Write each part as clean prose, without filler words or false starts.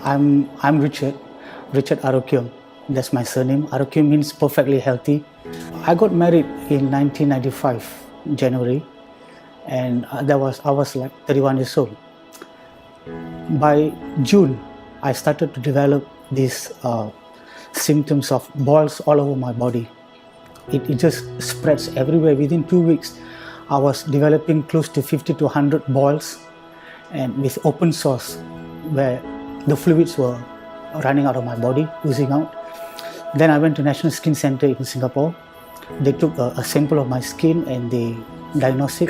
I'm Richard Arogiam. That's my surname. Arogiam means perfectly healthy. I got married in 1995, January, and I was like 31 years old. By June, I started to develop these symptoms of boils all over my body. It just spreads everywhere. Within 2 weeks, I was developing close to 50 to 100 boils, and with open sores where the fluids were running out of my body, oozing out. Then I went to National Skin Center in Singapore. They took a sample of my skin and they diagnosed it,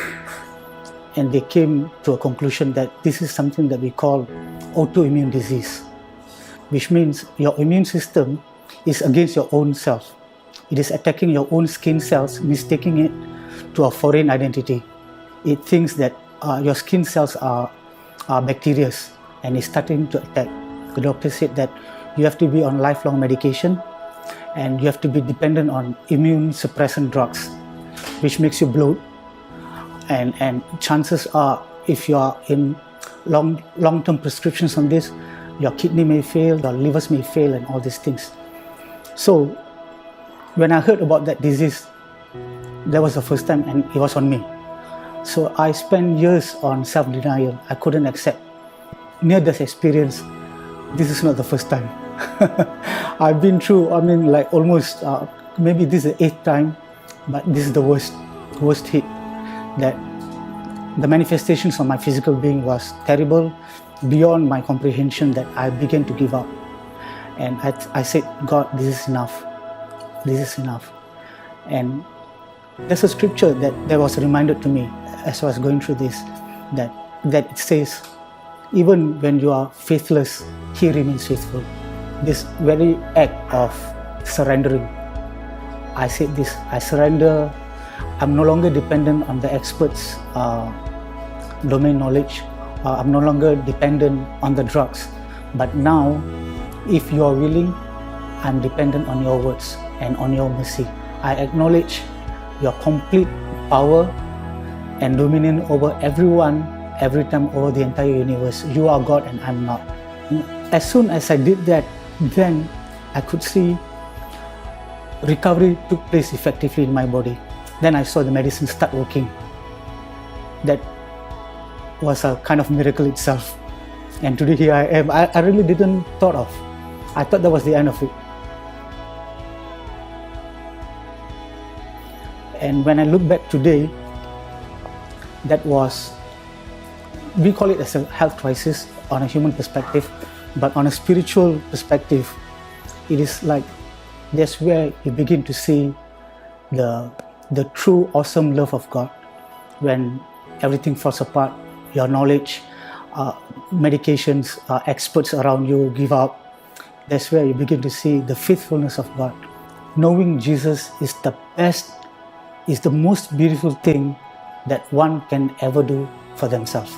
and they came to a conclusion that this is something that we call autoimmune disease, which means your immune system is against your own self. It is attacking your own skin cells, mistaking it to a foreign identity. It thinks that your skin cells are bacteria and is starting to attack. The doctor said that you have to be on lifelong medication and you have to be dependent on immune suppressant drugs, which makes you bloat. And chances are, if you are in long-term prescriptions on this, your kidney may fail, your livers may fail, and all these things. So when I heard about that disease, that was the first time, and it was on me. So I spent years on self-denial. I couldn't accept near-death experience. This is not the first time. I've been through, almost, maybe this is the 8th time, but this is the worst hit. That the manifestations of my physical being was terrible, beyond my comprehension, that I began to give up. And I said, God, this is enough. This is enough. And there's a scripture that was reminded to me as I was going through this, that it says, even when you are faithless, He remains faithful. This very act of surrendering, I said this, I surrender. I'm no longer dependent on the experts' domain knowledge. I'm no longer dependent on the drugs. But now, if you are willing, I'm dependent on your words and on your mercy. I acknowledge your complete power and dominion over everyone, every time, over the entire universe. You are God and I'm not. As soon as I did that, then I could see recovery took place effectively in my body. Then I saw the medicine start working. That was a kind of miracle itself. And today here I am. I really didn't thought of. I thought that was the end of it. And when I look back today, that was, we call it as a health crisis on a human perspective, but on a spiritual perspective, it is like, that's where you begin to see the true awesome love of God. When everything falls apart, your knowledge, medications, experts around you give up, that's where you begin to see the faithfulness of God. Knowing Jesus is the best, is the most beautiful thing that one can ever do for themselves.